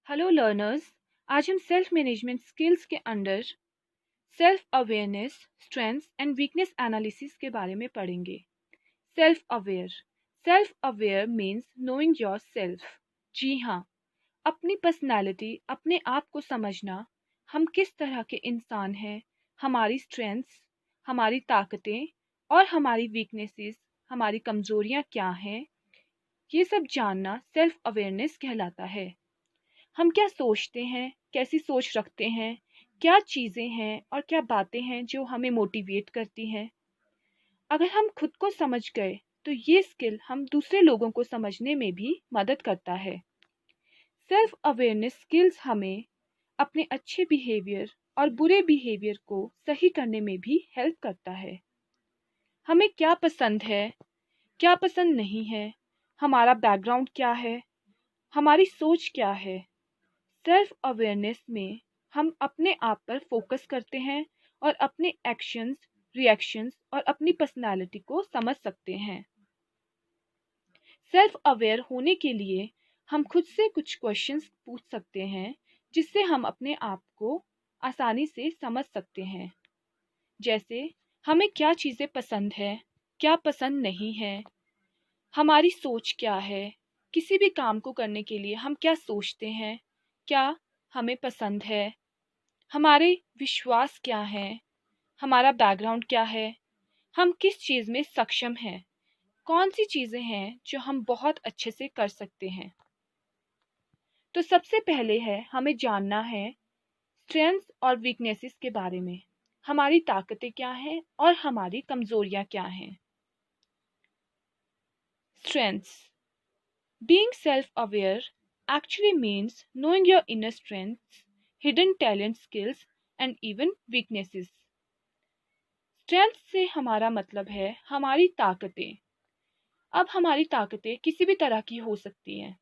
Hello learners. आज हम self management skills के under self awareness, strengths and weakness analysis के बारे में पढ़ेंगे। Self aware means knowing yourself. जी हाँ, अपनी पर्सनैलिटी, अपने आप को समझना, हम किस तरह के इंसान हैं, हमारी स्ट्रेंथ्स, हमारी ताकतें और हमारी वीकनेसेस, हमारी कमजोरियाँ क्या हैं, ये सब जानना सेल्फ अवेयरनेस कहलाता है। हम क्या सोचते हैं, कैसी सोच रखते हैं, क्या चीज़ें हैं और क्या बातें हैं जो हमें मोटिवेट करती हैं। अगर हम खुद को समझ गए तो ये स्किल हम दूसरे लोगों को समझने में भी मदद करता है। सेल्फ अवेयरनेस स्किल्स हमें अपने अच्छे बिहेवियर और बुरे बिहेवियर को सही करने में भी हेल्प करता है। हमें क्या पसंद है, क्या पसंद नहीं है, हमारा बैकग्राउंड क्या है, हमारी सोच क्या है। सेल्फ अवेयरनेस में हम अपने आप पर फोकस करते हैं और अपने एक्शंस, रिएक्शंस और अपनी पर्सनालिटी को समझ सकते हैं। सेल्फ अवेयर होने के लिए हम खुद से कुछ क्वेश्चंस पूछ सकते हैं जिससे हम अपने आप को आसानी से समझ सकते हैं। जैसे हमें क्या चीज़ें पसंद है, क्या पसंद नहीं है, हमारी सोच क्या है, किसी भी काम को करने के लिए हम क्या सोचते हैं, क्या हमें पसंद है, हमारे विश्वास क्या हैं, हमारा बैकग्राउंड क्या है, हम किस चीज़ में सक्षम हैं, कौन सी चीज़ें हैं जो हम बहुत अच्छे से कर सकते हैं। तो सबसे पहले है हमें जानना है स्ट्रेंथ्स और वीकनेसेस के बारे में। हमारी ताकतें क्या हैं और हमारी कमजोरियां क्या हैं। Strengths. Being self-aware actually means knowing your inner strengths, hidden talent, skills and even weaknesses. Strength से हमारा मतलब है हमारी ताकतें। अब हमारी ताकतें किसी भी तरह की हो सकती हैं।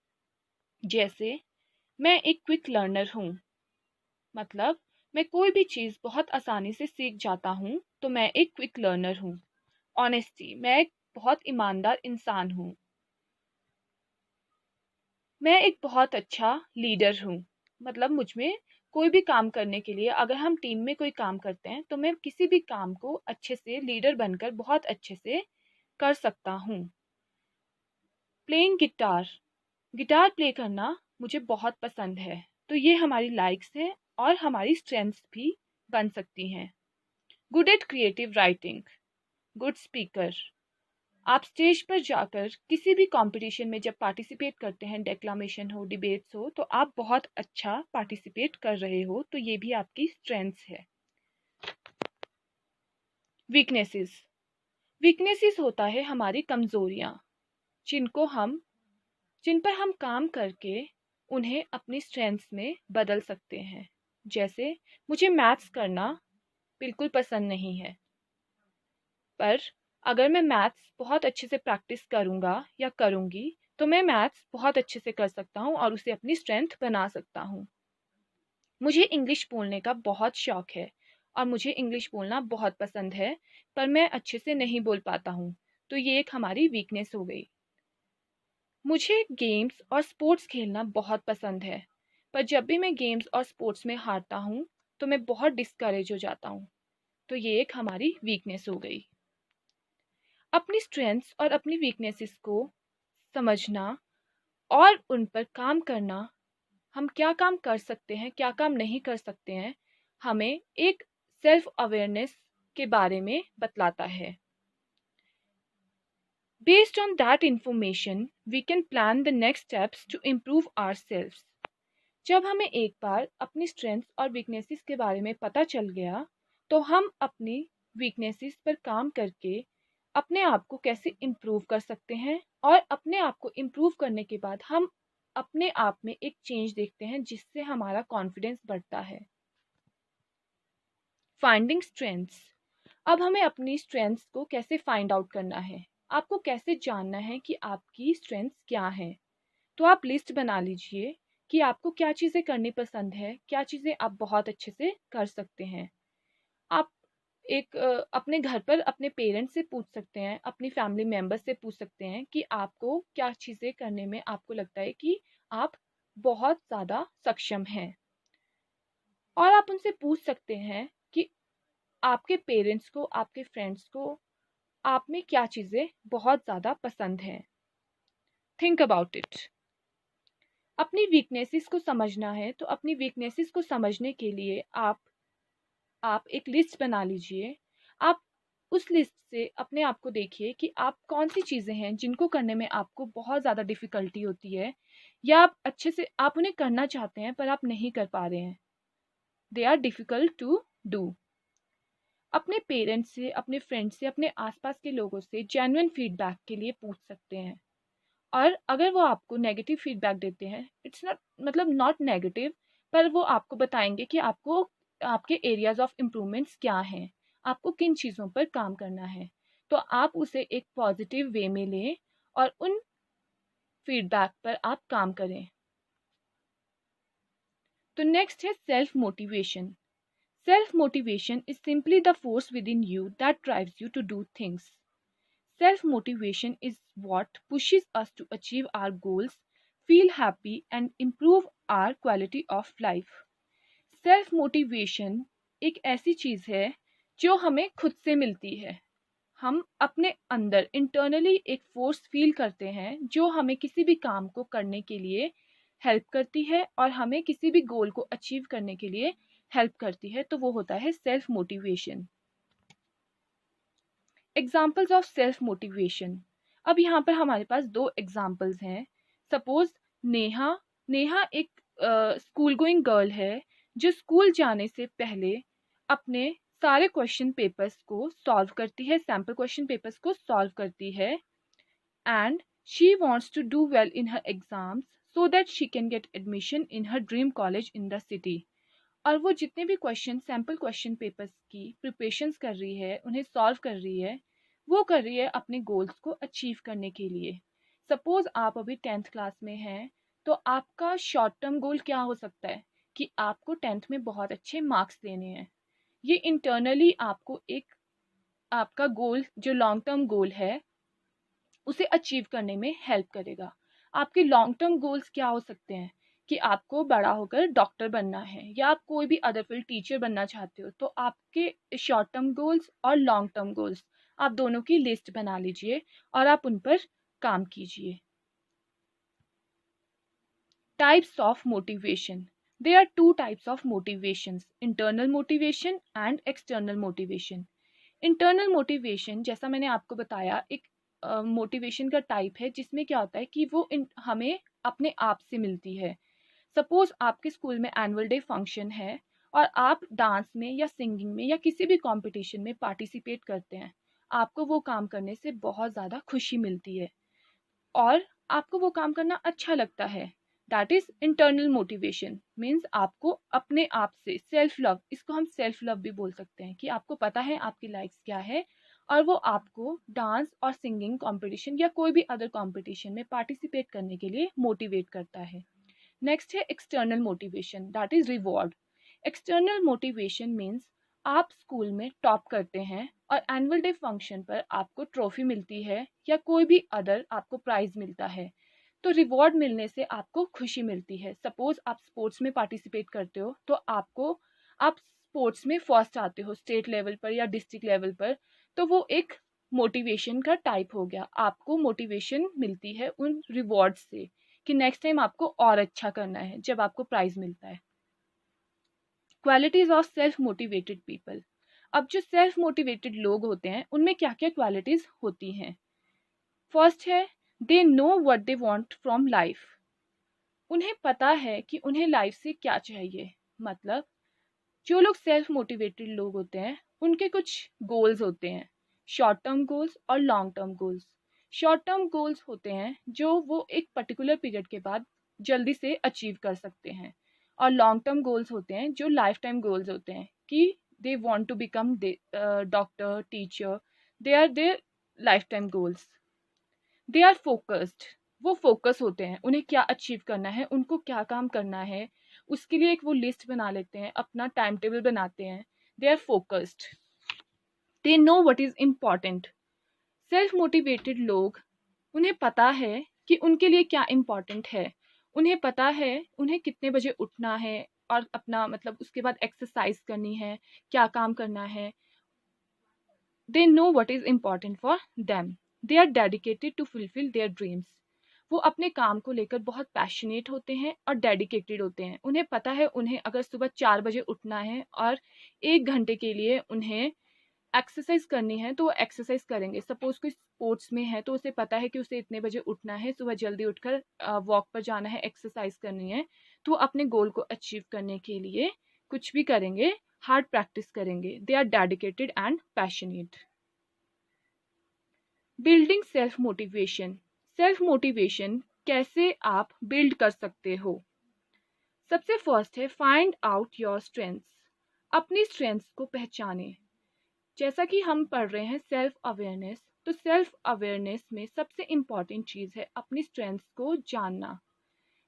जैसे मैं एक क्विक लर्नर हूँ, मतलब मैं कोई भी चीज़ बहुत आसानी से सीख जाता हूँ, तो मैं एक क्विक लर्नर हूँ। ऑनेस्टी, मैं एक बहुत ईमानदार इंसान हूँ। मैं एक बहुत अच्छा लीडर हूँ, मतलब मुझ में कोई भी काम करने के लिए, अगर हम टीम में कोई काम करते हैं तो मैं किसी भी काम को अच्छे से लीडर बनकर बहुत अच्छे से कर सकता हूँ। प्लेइंग गिटार, गिटार प्ले करना मुझे बहुत पसंद है, तो ये हमारी लाइक्स हैं और हमारी स्ट्रेंथ्स भी बन सकती हैं। Good at creative writing, good speaker. आप स्टेज पर जाकर किसी भी कंपटीशन में जब पार्टिसिपेट करते हैं, डेक्लामेशन हो, डिबेट्स हो, तो आप बहुत अच्छा पार्टिसिपेट कर रहे हो, तो ये भी आपकी स्ट्रेंथ्स है। वीकनेसेस। वीकनेसेस होता है हमारी कमजोरियां, जिन पर हम काम करके उन्हें अपनी स्ट्रेंथ्स में बदल सकते हैं। जैसे मुझे मैथ्स करना बिल्कुल पसंद नहीं है, पर अगर मैं मैथ्स बहुत अच्छे से प्रैक्टिस करूँगा या करूँगी तो मैं मैथ्स बहुत अच्छे से कर सकता हूँ और उसे अपनी स्ट्रेंथ बना सकता हूँ। मुझे इंग्लिश बोलने का बहुत शौक है और मुझे इंग्लिश बोलना बहुत पसंद है, पर मैं अच्छे से नहीं बोल पाता हूँ, तो ये एक हमारी वीकनेस हो गई। मुझे गेम्स और स्पोर्ट्स खेलना बहुत पसंद है, पर जब भी मैं गेम्स और स्पोर्ट्स में हारता हूँ तो मैं बहुत डिस्करेज हो जाता हूँ, तो ये एक हमारी वीकनेस हो गई। अपनी स्ट्रेंथ्स और अपनी वीकनेसेस को समझना और उन पर काम करना, हम क्या काम कर सकते हैं, क्या काम नहीं कर सकते हैं, हमें एक सेल्फ अवेयरनेस के बारे में बतलाता है। Based on that information, we can plan the next steps to improve ourselves. जब हमें एक बार अपनी स्ट्रेंथ्स और वीकनेसेस के बारे में पता चल गया, तो हम अपनी वीकनेसेस पर काम करके अपने आप को कैसे इम्प्रूव कर सकते हैं, और अपने आप को इम्प्रूव करने के बाद हम अपने आप में एक चेंज देखते हैं जिससे हमारा कॉन्फिडेंस बढ़ता है। Finding strengths. अब हमें अपनी स्ट्रेंथ्स को कैसे फाइंड आउट करना है, आपको कैसे जानना है कि आपकी स्ट्रेंथ्स क्या हैं। तो आप लिस्ट बना लीजिए कि आपको क्या चीज़ें करनी पसंद है, क्या चीज़ें आप बहुत अच्छे से कर सकते हैं। आप अपने घर पर अपने पेरेंट्स से पूछ सकते हैं, अपनी फैमिली मेम्बर्स से पूछ सकते हैं कि आपको क्या चीज़ें करने में आपको लगता है कि आप बहुत ज़्यादा सक्षम हैं। और आप उनसे पूछ सकते हैं कि आपके पेरेंट्स को, आपके फ्रेंड्स को आप में क्या चीज़ें बहुत ज़्यादा पसंद हैं। Think about it. अपनी वीकनेसेस को समझना है तो अपनी वीकनेसेस को समझने के लिए आप एक लिस्ट बना लीजिए। आप उस लिस्ट से अपने आप को देखिए कि आप कौन सी चीज़ें हैं जिनको करने में आपको बहुत ज़्यादा डिफ़िकल्टी होती है, या आप अच्छे से आप उन्हें करना चाहते हैं पर आप नहीं कर पा रहे हैं। They are difficult to do. अपने पेरेंट्स से, अपने फ्रेंड्स से, अपने आसपास के लोगों से जेन्युइन फीडबैक के लिए पूछ सकते हैं। और अगर वो आपको नेगेटिव फीडबैक देते हैं, इट्स नॉट मतलब नॉट नेगेटिव, पर वो आपको बताएंगे कि आपको आपके एरियाज ऑफ इम्प्रूवमेंट्स क्या हैं, आपको किन चीज़ों पर काम करना है। तो आप उसे एक पॉजिटिव वे में लें और उन फीडबैक पर आप काम करें। तो नेक्स्ट है self motivation. Self motivation is simply the force within you that drives you to do things. Self motivation is what pushes us to achieve our goals, feel happy, and improve our quality of life. Self motivation एक ऐसी चीज़ है जो हमें खुद से मिलती है। हम अपने अंदर इंटरनली एक फोर्स फील करते हैं जो हमें किसी भी काम को करने के लिए हेल्प करती है और हमें किसी भी गोल को अचीव करने के लिए हेल्प करती है। तो वो होता है self motivation. Examples of self motivation. अब यहाँ पर हमारे पास दो एग्जाम्पल्स हैं। सपोज नेहा नेहा एक स्कूल गोइंग गर्ल है जो स्कूल जाने से पहले अपने सारे क्वेश्चन पेपर्स को सॉल्व करती है, सैम्पल क्वेश्चन पेपर्स को सॉल्व करती है, and she wants to do well in her exams so that she can get admission in her dream college in the city. और वो जितने भी क्वेश्चन सैम्पल क्वेश्चन पेपर्स की प्रिपरेशंस कर रही है, उन्हें सॉल्व कर रही है, वो कर रही है अपने गोल्स को अचीव करने के लिए। सपोज आप अभी 10th क्लास में हैं, तो आपका शॉर्ट टर्म गोल क्या हो सकता है कि आपको 10th में बहुत अच्छे मार्क्स लेने हैं। ये इंटरनली आपको एक आपका गोल जो लॉन्ग टर्म गोल है उसे अचीव करने में हेल्प करेगा। आपके लॉन्ग टर्म गोल्स क्या हो सकते हैं कि आपको बड़ा होकर डॉक्टर बनना है या आप कोई भी अदर फील्ड टीचर बनना चाहते हो। तो आपके शॉर्ट टर्म गोल्स और लॉन्ग टर्म गोल्स आप दोनों की लिस्ट बना लीजिए और आप उन पर काम कीजिए। Types of motivation. There are two types of motivations, internal motivation and external motivation. Internal motivation जैसा मैंने आपको बताया एक मोटिवेशन का टाइप है जिसमें क्या होता है कि वो हमें अपने आप से मिलती है। सपोज आपके स्कूल में एनुअल डे फंक्शन है और आप डांस में या सिंगिंग में या किसी भी कंपटीशन में पार्टिसिपेट करते हैं। आपको वो काम करने से बहुत ज़्यादा खुशी मिलती है और आपको वो काम करना अच्छा लगता है। That is internal motivation. Means आपको अपने आप से सेल्फ लव, इसको हम सेल्फ लव भी बोल सकते हैं कि आपको पता है आपकी लाइक्स क्या है और वो आपको डांस और सिंगिंग कंपटीशन या कोई भी अदर कंपटीशन में पार्टिसिपेट करने के लिए मोटिवेट करता है। नेक्स्ट है external motivation, that is reward. External motivation means आप स्कूल में टॉप करते हैं और एनुअल डे फंक्शन पर आपको ट्रॉफी मिलती है या कोई भी अदर आपको प्राइज मिलता है। तो रिवॉर्ड मिलने से आपको खुशी मिलती है। सपोज आप स्पोर्ट्स में पार्टिसिपेट करते हो तो आप स्पोर्ट्स में फर्स्ट आते हो स्टेट लेवल पर या डिस्ट्रिक्ट लेवल पर, तो वो एक मोटिवेशन का टाइप हो गया। आपको मोटिवेशन मिलती है उन रिवॉर्ड से कि नेक्स्ट टाइम आपको और अच्छा करना है जब आपको प्राइज मिलता है। Qualities of self motivated people. अब जो सेल्फ मोटिवेटेड लोग होते हैं उनमें क्या क्या क्वालिटीज होती हैं। फर्स्ट है they know what they want from life. उन्हें पता है कि उन्हें लाइफ से क्या चाहिए। मतलब जो लोग सेल्फ मोटिवेटेड लोग होते हैं उनके कुछ गोल्स होते हैं, शॉर्ट टर्म गोल्स और long term goals. Short term goals होते हैं जो वो एक पर्टिकुलर पीरियड के बाद जल्दी से अचीव कर सकते हैं, और लॉन्ग टर्म गोल्स होते हैं जो लाइफ टाइम गोल्स होते हैं कि they want to become doctor, teacher, they are their life time goals. They are focused, वो फोकस होते हैं, उन्हें क्या अचीव करना है, उनको क्या काम करना है, उसके लिए एक वो लिस्ट बना लेते हैं, अपना टाइम टेबल बनाते हैं। They are focused, they know what is important. Self motivated लोग, उन्हें पता है कि उनके लिए क्या इम्पॉर्टेंट है, उन्हें पता है उन्हें कितने बजे उठना है और अपना मतलब उसके बाद एक्सरसाइज करनी है, क्या काम करना है। They know what is important for them, they are dedicated to fulfil their dreams. वो अपने काम को लेकर बहुत पैशनेट होते हैं और डेडिकेटेड होते हैं। उन्हें पता है उन्हें अगर सुबह 4 बजे उठना है और 1 घंटे के लिए उन्हें एक्सरसाइज करनी है तो वो एक्सरसाइज करेंगे। सपोज कोई स्पोर्ट्स में है तो उसे पता है कि उसे इतने बजे उठना है, सुबह जल्दी उठकर वॉक पर जाना है, एक्सरसाइज करनी है। तो वो अपने गोल को अचीव करने के लिए कुछ भी करेंगे, हार्ड प्रैक्टिस करेंगे। They are dedicated and passionate. Building self motivation. Self motivation कैसे आप बिल्ड कर सकते हो? सबसे फर्स्ट है फाइंड आउट योर स्ट्रेंथ्स। अपनी स्ट्रेंथ्स को पहचानें। जैसा कि हम पढ़ रहे हैं सेल्फ अवेयरनेस, तो सेल्फ अवेयरनेस में सबसे इम्पॉर्टेंट चीज़ है अपनी स्ट्रेंथ्स को जानना।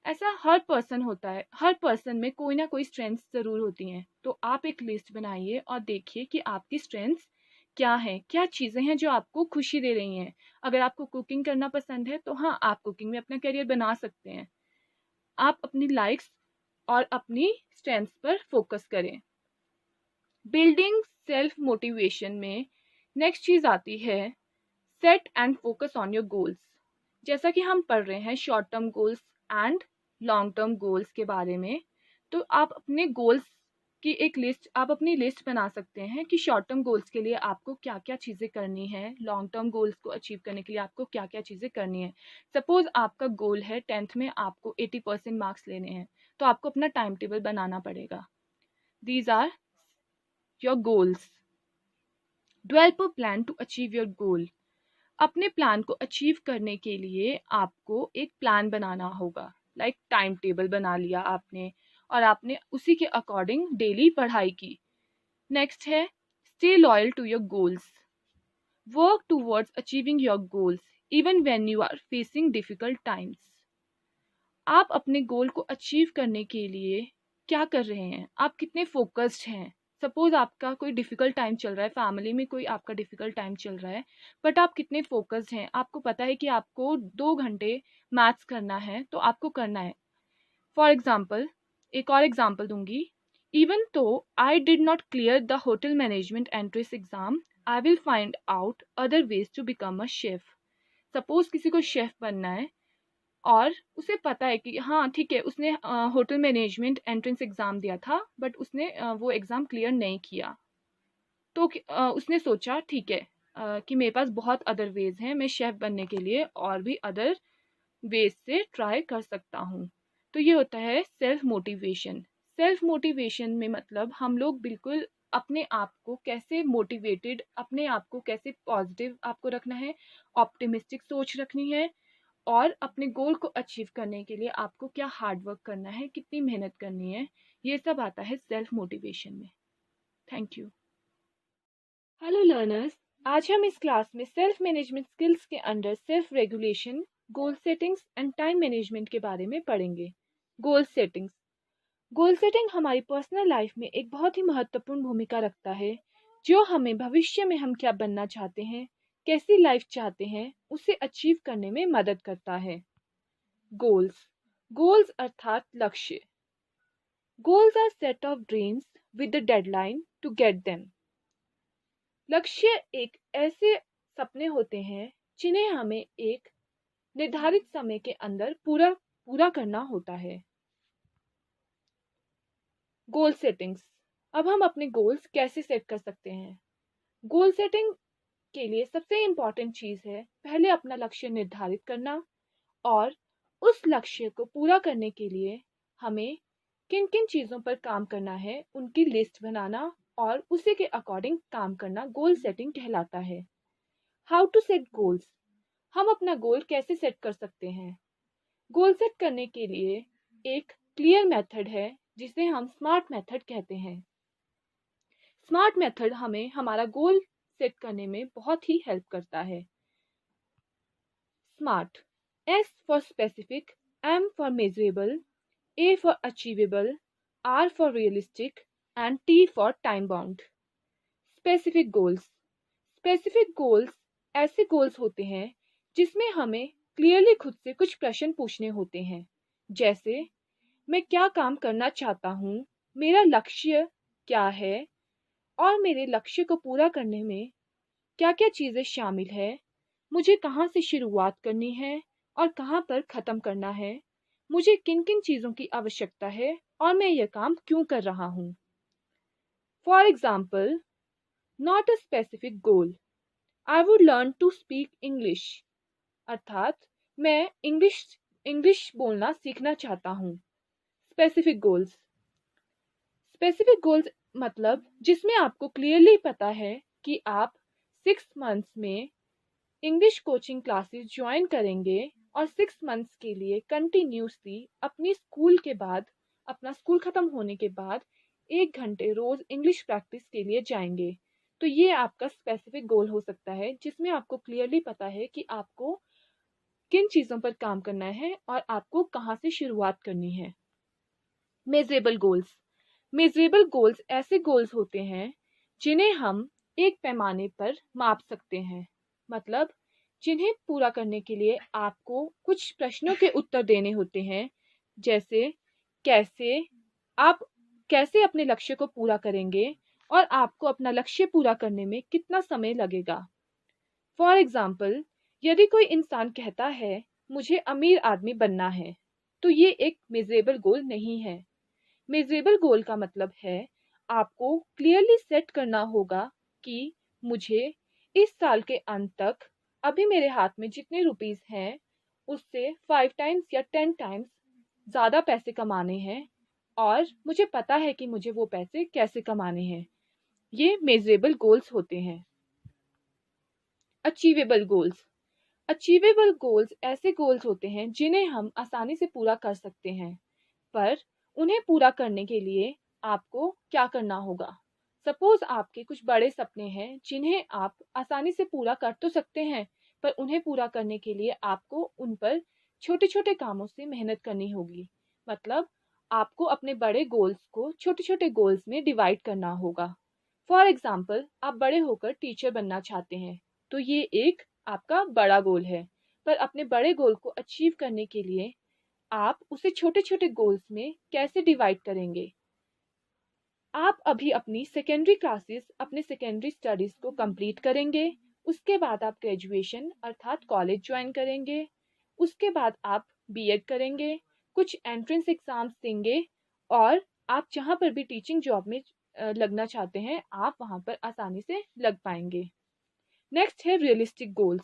ऐसा हर पर्सन होता है, हर पर्सन में कोई ना कोई स्ट्रेंथ्स ज़रूर होती हैं। तो आप एक लिस्ट बनाइए और देखिए कि आपकी स्ट्रेंथ्स क्या हैं, क्या चीज़ें हैं जो आपको खुशी दे रही हैं। अगर आपको कुकिंग करना पसंद है तो हाँ, आप कुकिंग में अपना करियर बना सकते हैं। आप अपनी लाइक्स और अपनी स्ट्रेंथ्स पर फोकस करें। बिल्डिंग सेल्फ मोटिवेशन में नेक्स्ट चीज़ आती है set and focus on your goals. जैसा कि हम पढ़ रहे हैं short term goals and long term goals के बारे में, तो आप अपने गोल्स की एक लिस्ट, आप अपनी लिस्ट बना सकते हैं कि शॉर्ट टर्म गोल्स के लिए आपको क्या क्या चीज़ें करनी है, लॉन्ग टर्म गोल्स को अचीव करने के लिए आपको क्या क्या चीज़ें करनी है। सपोज आपका गोल है 10th में आपको 80% मार्क्स लेने हैं, तो आपको अपना टाइम टेबल बनाना पड़ेगा। These are your goals. Develop a plan to achieve your goal. अपने प्लान को अचीव करने के लिए आपको एक प्लान बनाना होगा। लाइक टाइम टेबल बना लिया आपने और आपने उसी के अकॉर्डिंग डेली पढ़ाई की। नेक्स्ट है stay loyal to your goals. Work towards achieving your goals even when you are facing difficult times. आप अपने गोल को अचीव करने के लिए क्या कर रहे हैं, आप कितने फोकस्ड हैं। सपोज आपका कोई डिफिकल्ट टाइम चल रहा है, फैमिली में कोई आपका डिफिकल्ट टाइम चल रहा है, बट आप कितने फोकस्ड हैं। आपको पता है कि आपको 2 घंटे मैथ्स करना है तो आपको करना है। फॉर एग्जाम्पल, एक और एग्जाम्पल दूंगी। Even though I did not clear the hotel management entrance exam, I will find out other ways to become a chef. Suppose किसी को शेफ बनना है और उसे पता है कि हाँ ठीक है, उसने होटल मैनेजमेंट एंट्रेंस एग्ज़ाम दिया था बट उसने वो एग्ज़ाम क्लियर नहीं किया। तो उसने सोचा ठीक है कि मेरे पास बहुत अदर वेज हैं, मैं शेफ़ बनने के लिए और भी अदर वेज से ट्राई कर सकता हूँ। तो ये होता है सेल्फ मोटिवेशन। सेल्फ मोटिवेशन में मतलब हम लोग बिल्कुल अपने आप को कैसे मोटिवेटेड, अपने आप को कैसे पॉजिटिव आपको रखना है, ऑप्टिमिस्टिक सोच रखनी है और अपने गोल को अचीव करने के लिए आपको क्या हार्ड वर्क करना है, कितनी मेहनत करनी है, ये सब आता है सेल्फ मोटिवेशन में। Thank you. हेलो लर्नर्स, आज हम इस क्लास में सेल्फ मैनेजमेंट स्किल्स के under self regulation, goal settings and time management के बारे में पढ़ेंगे। गोल सेटिंग्स। गोल सेटिंग हमारी पर्सनल लाइफ में एक बहुत ही महत्वपूर्ण भूमिका रखता है, जो हमें भविष्य में हम क्या बनना चाहते हैं, कैसी लाइफ चाहते हैं, उसे अचीव करने में मदद करता है। गोल्स। गोल्स अर्थात लक्ष्य। Goals are set of dreams with the deadline to get them. लक्ष्य एक ऐसे सपने होते हैं जिन्हें हमें एक निर्धारित समय के अंदर पूरा करना होता है। गोल सेटिंग्स। अब हम अपने गोल्स कैसे सेट कर सकते हैं? गोल सेटिंग के लिए सबसे इम्पॉर्टेंट चीज़ है पहले अपना लक्ष्य निर्धारित करना और उस लक्ष्य को पूरा करने के लिए हमें किन किन चीज़ों पर काम करना है उनकी लिस्ट बनाना और उसी के अकॉर्डिंग काम करना गोल सेटिंग कहलाता है। How to set goals. हम अपना गोल कैसे सेट कर सकते हैं? गोल सेट करने के लिए एक क्लियर मेथड है जिसे हम स्मार्ट मेथड कहते हैं। स्मार्ट मेथड हमें हमारा गोल सेट करने में बहुत ही हेल्प करता है। Smart. S for specific, M for measurable, A for achievable, R for realistic and T for time bound. Specific goals. Specific goals ऐसे goals होते हैं जिसमें हमें क्लियरली खुद से कुछ प्रश्न पूछने होते हैं जैसे मैं क्या काम करना चाहता हूँ, मेरा लक्ष्य क्या है और मेरे लक्ष्य को पूरा करने में क्या-क्या चीज़ें शामिल है, मुझे कहाँ से शुरुआत करनी है और कहाँ पर ख़त्म करना है, मुझे किन-किन चीज़ों की आवश्यकता है और मैं यह काम क्यों कर रहा हूँ। For example, not a specific goal, I would learn to speak English, अर्थात मैं इंग्लिश इंग्लिश बोलना सीखना चाहता हूँ। स्पेसिफिक गोल्स, स्पेसिफिक गोल्स मतलब जिसमें आपको क्लियरली पता है कि आप 6 मंथ्स में इंग्लिश कोचिंग क्लासेस ज्वाइन करेंगे और 6 मंथ्स के लिए कंटिन्यूसली अपनी स्कूल के बाद, अपना स्कूल ख़त्म होने के बाद 1 घंटे रोज़ इंग्लिश प्रैक्टिस के लिए जाएंगे। तो ये आपका स्पेसिफिक गोल हो सकता है जिसमें आपको क्लियरली पता है कि आपको किन चीज़ों पर काम करना है और आपको कहाँ से शुरुआत करनी है। मेजरेबल गोल्स, मेजरेबल गोल्स ऐसे गोल्स होते हैं जिन्हें हम एक पैमाने पर माप सकते हैं, मतलब जिन्हें पूरा करने के लिए आपको कुछ प्रश्नों के उत्तर देने होते हैं, जैसे कैसे आप कैसे अपने लक्ष्य को पूरा करेंगे और आपको अपना लक्ष्य पूरा करने में कितना समय लगेगा। फॉर एग्जाम्पल, यदि कोई इंसान कहता है मुझे अमीर आदमी बनना है, तो ये एक मेजरेबल गोल नहीं है। मेजरेबल गोल का मतलब है आपको क्लियरली सेट करना होगा कि मुझे इस साल के अंत तक अभी मेरे हाथ में जितने रुपीस हैं उससे 5 टाइम्स या 10 टाइम्स ज़्यादा पैसे कमाने हैं और मुझे पता है कि मुझे वो पैसे कैसे कमाने हैं। ये मेजरेबल गोल्स होते हैं। अचीवेबल गोल्स, अचीवेबल गोल्स ऐसे गोल्स होते हैं जिन्हें हम आसानी से पूरा कर सकते हैं, पर उन्हें पूरा करने के लिए आपको क्या करना होगा। सपोज आपके कुछ बड़े सपने हैं जिन्हें आप आसानी से पूरा कर तो सकते हैं, पर उन्हें पूरा करने के लिए आपको उन पर छोटे छोटे कामों से मेहनत करनी होगी। मतलब आपको अपने बड़े गोल्स को छोटे छोटे गोल्स में डिवाइड करना होगा। फॉर एग्जाम्पल, आप बड़े होकर टीचर बनना चाहते हैं, तो ये एक आपका बड़ा गोल है, पर अपने बड़े गोल को अचीव करने के लिए आप उसे छोटे छोटे गोल्स में कैसे डिवाइड करेंगे। आप अभी अपनी सेकेंडरी क्लासेस, अपने सेकेंडरी स्टडीज को कंप्लीट करेंगे, उसके बाद आप ग्रेजुएशन अर्थात कॉलेज ज्वाइन करेंगे, उसके बाद आप बीएड करेंगे, कुछ एंट्रेंस एग्जाम्स देंगे और आप जहाँ पर भी टीचिंग जॉब में लगना चाहते हैं आप वहाँ पर आसानी से लग पाएंगे। नेक्स्ट है रियलिस्टिक गोल्स।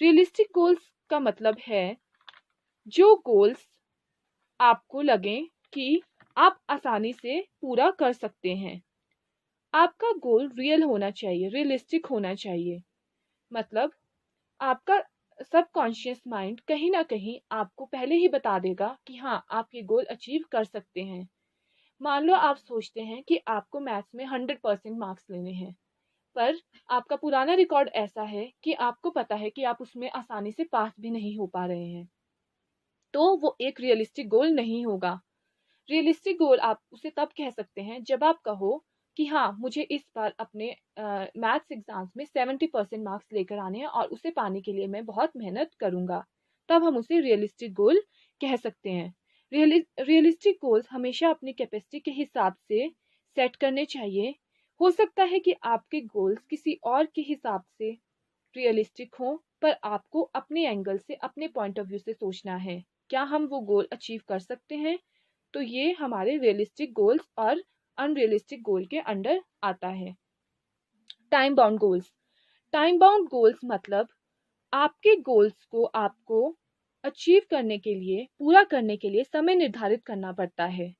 रियलिस्टिक गोल्स का मतलब है जो गोल्स आपको लगे कि आप आसानी से पूरा कर सकते हैं। आपका गोल रियल होना चाहिए, रियलिस्टिक होना चाहिए। मतलब आपका सबकॉन्शियस माइंड कहीं ना कहीं आपको पहले ही बता देगा कि हाँ आप ये गोल अचीव कर सकते हैं। मान लो आप सोचते हैं कि आपको मैथ्स में 100% मार्क्स लेने हैं, पर आपका पुराना रिकॉर्ड ऐसा है कि आपको पता है कि आप उसमें आसानी से पास भी नहीं हो पा रहे हैं, तो वो एक रियलिस्टिक गोल नहीं होगा। रियलिस्टिक गोल आप उसे तब कह सकते हैं जब आप कहो कि हाँ मुझे इस बार अपने मैथ्स एग्जाम्स में 70% मार्क्स लेकर आने हैं और उसे पाने के लिए मैं बहुत मेहनत करूंगा, तब हम उसे रियलिस्टिक गोल कह सकते हैं। रियलिस्टिक गोल्स हमेशा अपनी कैपेसिटी के हिसाब से सेट करने चाहिए। हो सकता है कि आपके गोल्स किसी और के हिसाब से रियलिस्टिक हो, पर आपको अपने एंगल से, अपने पॉइंट ऑफ व्यू से सोचना है क्या हम वो गोल अचीव कर सकते हैं। तो ये हमारे रियलिस्टिक गोल्स और अनरियलिस्टिक गोल के अंडर आता है। Time bound goals, time bound goals मतलब आपके गोल्स को आपको अचीव करने के लिए, पूरा करने के लिए समय निर्धारित करना पड़ता है।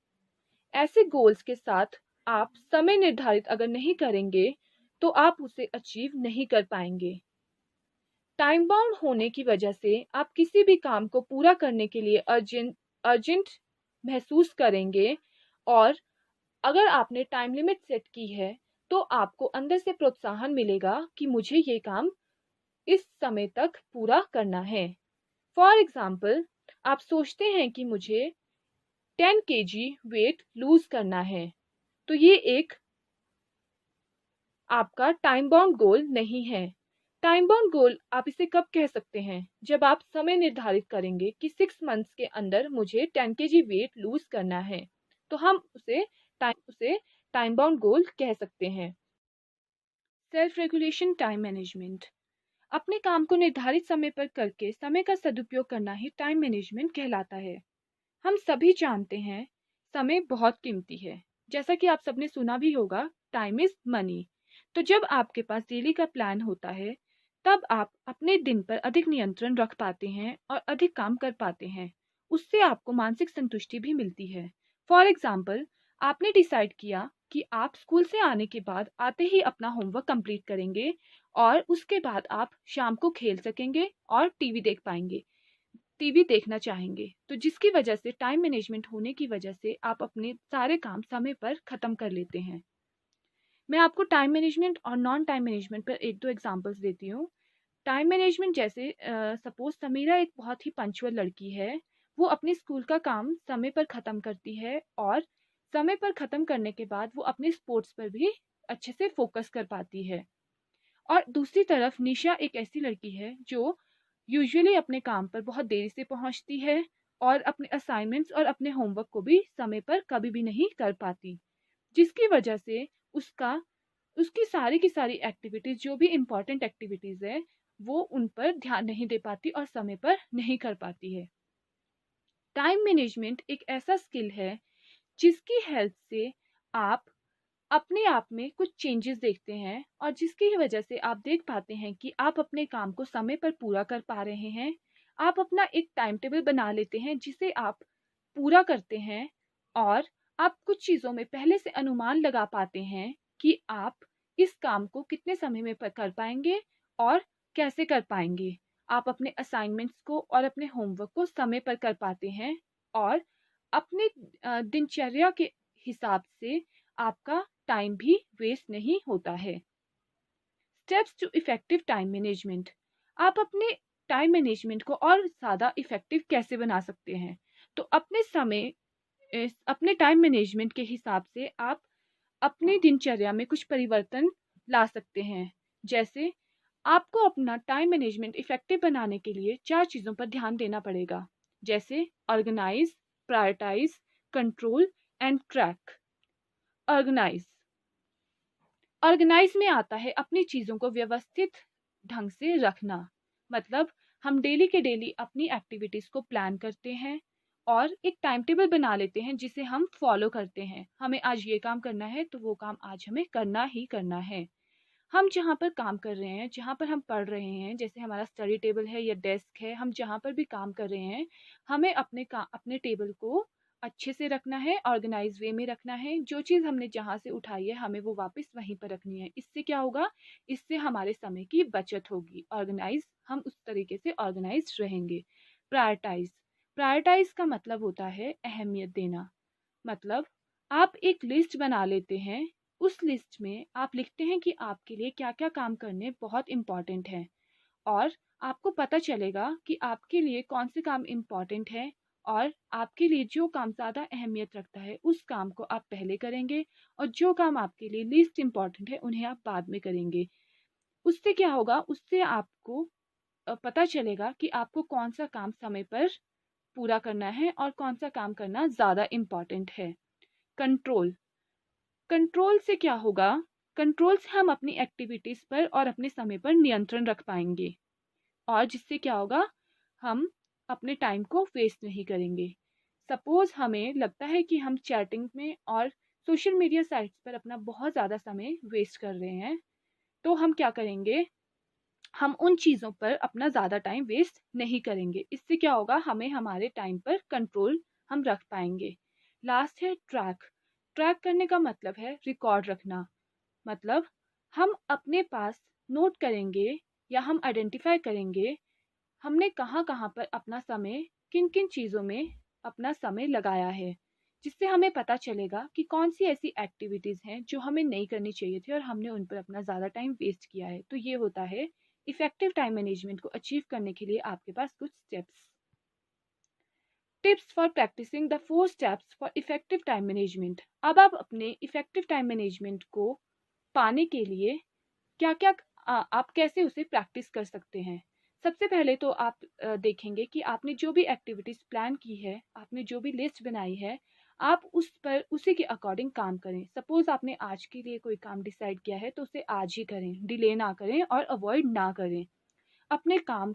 ऐसे गोल्स के साथ आप समय निर्धारित अगर नहीं करेंगे तो आप उसे अचीव नहीं कर पाएंगे। टाइम बाउंड होने की वजह से आप किसी भी काम को पूरा करने के लिए अर्जेंट महसूस करेंगे, और अगर आपने टाइम लिमिट सेट की है तो आपको अंदर से प्रोत्साहन मिलेगा कि मुझे ये काम इस समय तक पूरा करना है। फॉर एग्जाम्पल, आप सोचते हैं कि मुझे 10 kg वेट लूज करना है, तो ये एक आपका टाइम बाउंड गोल नहीं है, टाइम बाउंड गोल आप इसे कब कह सकते हैं? जब आप समय निर्धारित करेंगे कि 6 मंथ्स के अंदर मुझे 10 केजी वेट लूज करना है, तो हम उसे टाइम बाउंड गोल कह सकते हैं। सेल्फ रेगुलेशन टाइम मैनेजमेंट, अपने काम को निर्धारित समय पर करके समय का सदुपयोग करना ही टाइम मैनेजमेंट कहलाता है। हम सभी जानते हैं, समय बहुत कीमती है। जैसा कि आप सबने सुना भी होगा, टाइम इज मनी। तो जब आपके पास डेली का प्लान होता है, तब आप अपने दिन पर अधिक नियंत्रण रख पाते हैं और अधिक काम कर पाते हैं। उससे आपको मानसिक संतुष्टि भी मिलती है। फॉर एग्जाम्पल, आपने डिसाइड किया कि आप स्कूल से आने के बाद आते ही अपना होमवर्क कंप्लीट करेंगे और उसके बाद आप शाम को खेल सकेंगे और टीवी देखना चाहेंगे, तो जिसकी वजह से टाइम मैनेजमेंट होने की वजह से आप अपने सारे काम समय पर ख़त्म कर लेते हैं। मैं आपको टाइम मैनेजमेंट और नॉन टाइम मैनेजमेंट पर एक दो एग्जांपल्स देती हूँ। टाइम मैनेजमेंट जैसे सपोज समीरा एक बहुत ही पंक्चुअल लड़की है। वो अपने स्कूल का काम समय पर ख़त्म करती है और समय पर ख़त्म करने के बाद वो अपने स्पोर्ट्स पर भी अच्छे से फोकस कर पाती है। और दूसरी तरफ निशा एक ऐसी लड़की है जो यूजुअली अपने काम पर बहुत देरी से पहुंचती है और अपने असाइनमेंट्स और अपने होमवर्क को भी समय पर कभी भी नहीं कर पाती, जिसकी वजह से उसका उसकी सारी की सारी एक्टिविटीज जो भी इम्पोर्टेंट एक्टिविटीज है, वो उन पर ध्यान नहीं दे पाती और समय पर नहीं कर पाती है। टाइम मैनेजमेंट एक ऐसा स्किल है जिसकी हेल्प से आप अपने आप में कुछ चेंजेस देखते हैं और जिसकी वजह से आप देख पाते हैं कि आप अपने काम को समय पर पूरा कर पा रहे हैं। आप अपना एक टाइम टेबल बना लेते हैं जिसे आप पूरा करते हैं और आप कुछ चीज़ों में पहले से अनुमान लगा पाते हैं कि आप इस काम को कितने समय में कर पाएंगे और कैसे कर पाएंगे। आप अपने असाइनमेंट्स को और अपने होमवर्क को समय पर कर पाते हैं और अपने दिनचर्या के हिसाब से आपका टाइम भी वेस्ट नहीं होता है। Steps to effective time management, आप अपने टाइम मैनेजमेंट को और ज़्यादा इफेक्टिव कैसे बना सकते हैं? तो अपने टाइम मैनेजमेंट के हिसाब से आप अपनी दिनचर्या में कुछ परिवर्तन ला सकते हैं। जैसे आपको अपना टाइम मैनेजमेंट इफेक्टिव बनाने के लिए 4 चीज़ों पर ध्यान देना पड़ेगा, जैसे organise, prioritise, control and track. Organise, organise में आता है अपनी चीज़ों को व्यवस्थित ढंग से रखना। मतलब हम डेली के डेली अपनी एक्टिविटीज़ को प्लान करते हैं और एक टाइम टेबल बना लेते हैं जिसे हम फॉलो करते हैं। हमें आज ये काम करना है तो वो काम आज हमें करना ही करना है। हम जहाँ पर काम कर रहे हैं, जहाँ पर हम पढ़ रहे हैं, जैसे हमारा स्टडी टेबल है या डेस्क है, हम जहाँ पर भी काम कर रहे हैं, हमें अपने टेबल को अच्छे से रखना है, ऑर्गेनाइज वे में रखना है। जो चीज़ हमने जहाँ से उठाई है हमें वो वापस वहीं पर रखनी है। इससे क्या होगा? इससे हमारे समय की बचत होगी। ऑर्गेनाइज, हम उस तरीके से ऑर्गेनाइज रहेंगे। प्रायोरिटाइज, प्रायोरिटाइज का मतलब होता है अहमियत देना। मतलब आप एक लिस्ट बना लेते हैं, उस लिस्ट में आप लिखते हैं कि आपके लिए क्या क्या काम करने बहुत इम्पॉर्टेंट हैं और आपको पता चलेगा कि आपके लिए कौन से काम इम्पॉर्टेंट है और आपके लिए जो काम ज़्यादा अहमियत रखता है उस काम को आप पहले करेंगे और जो काम आपके लिए लीस्ट इम्पॉर्टेंट है उन्हें आप बाद में करेंगे। उससे क्या होगा? उससे आपको पता चलेगा कि आपको कौन सा काम समय पर पूरा करना है और कौन सा काम करना ज़्यादा इम्पॉर्टेंट है। कंट्रोल, कंट्रोल से क्या होगा? कंट्रोल से हम अपनी एक्टिविटीज़ पर और अपने समय पर नियंत्रण रख पाएंगे और जिससे क्या होगा? हम अपने टाइम को वेस्ट नहीं करेंगे। सपोज हमें लगता है कि हम चैटिंग में और सोशल मीडिया साइट्स पर अपना बहुत ज़्यादा समय वेस्ट कर रहे हैं, तो हम क्या करेंगे? हम उन चीज़ों पर अपना ज़्यादा टाइम वेस्ट नहीं करेंगे। इससे क्या होगा? हमें हमारे टाइम पर कंट्रोल हम रख पाएंगे। लास्ट है ट्रैक। ट्रैक करने का मतलब है रिकॉर्ड रखना। मतलब हम अपने पास नोट करेंगे या हम आइडेंटिफाई करेंगे हमने कहाँ कहाँ पर अपना समय, किन किन चीज़ों में अपना समय लगाया है, जिससे हमें पता चलेगा कि कौन सी ऐसी एक्टिविटीज़ हैं जो हमें नहीं करनी चाहिए थी और हमने उन पर अपना ज़्यादा टाइम वेस्ट किया है। तो ये होता है इफ़ेक्टिव टाइम मैनेजमेंट को अचीव करने के लिए आपके पास कुछ steps. Tips for practising the 4 steps for effective time management. अब आप अपने इफ़ेक्टिव टाइम मैनेजमेंट को पाने के लिए क्या क्या आप कैसे उसे प्रैक्टिस कर सकते हैं। सबसे पहले तो आप देखेंगे कि आपने जो भी एक्टिविटीज़ प्लान की है, आपने जो भी लिस्ट बनाई है, आप उस पर उसी के अकॉर्डिंग काम करें। सपोज़ आपने आज के लिए कोई काम डिसाइड किया है तो उसे आज ही करें, डिले ना करें और अवॉइड ना करें। अपने काम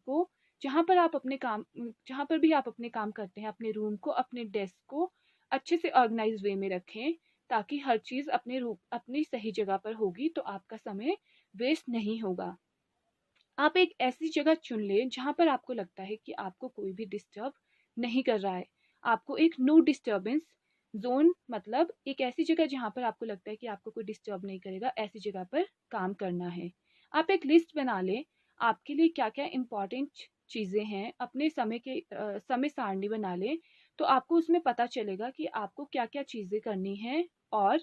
को जहाँ पर भी आप अपने काम करते हैं, अपने रूम को, अपने डेस्क को अच्छे से ऑर्गेनाइज वे में रखें, ताकि हर चीज़ अपनी सही जगह पर होगी तो आपका समय वेस्ट नहीं होगा। आप एक ऐसी जगह चुन लें जहाँ पर आपको लगता है कि आपको कोई भी डिस्टर्ब नहीं कर रहा है। आपको एक नो डिस्टर्बेंस ज़ोन, मतलब एक ऐसी जगह जहाँ पर आपको लगता है कि आपको कोई डिस्टर्ब नहीं करेगा, ऐसी जगह पर काम करना है। आप एक लिस्ट बना लें, आपके लिए क्या-क्या इम्पोर्टेंट चीज़ें हैं, अपने समय सारणी बना लें, तो आपको उसमें पता चलेगा कि आपको क्या-क्या चीज़ें करनी हैं। और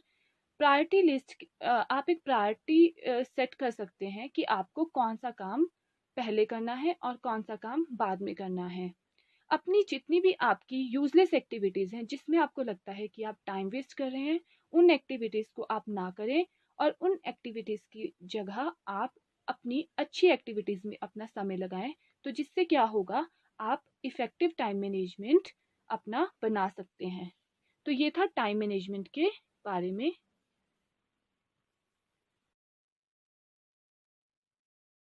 प्रायोरिटी लिस्ट आप एक प्रायोरिटी सेट कर सकते हैं कि आपको कौन सा काम पहले करना है और कौन सा काम बाद में करना है। अपनी जितनी भी आपकी यूजलेस एक्टिविटीज़ हैं, जिसमें आपको लगता है कि आप टाइम वेस्ट कर रहे हैं, उन एक्टिविटीज़ को आप ना करें और उन एक्टिविटीज़ की जगह आप अपनी अच्छी एक्टिविटीज़ में अपना समय लगाएं। तो जिससे क्या होगा, आप इफ़ेक्टिव टाइम मैनेजमेंट अपना बना सकते हैं। तो ये था टाइम मैनेजमेंट के बारे में।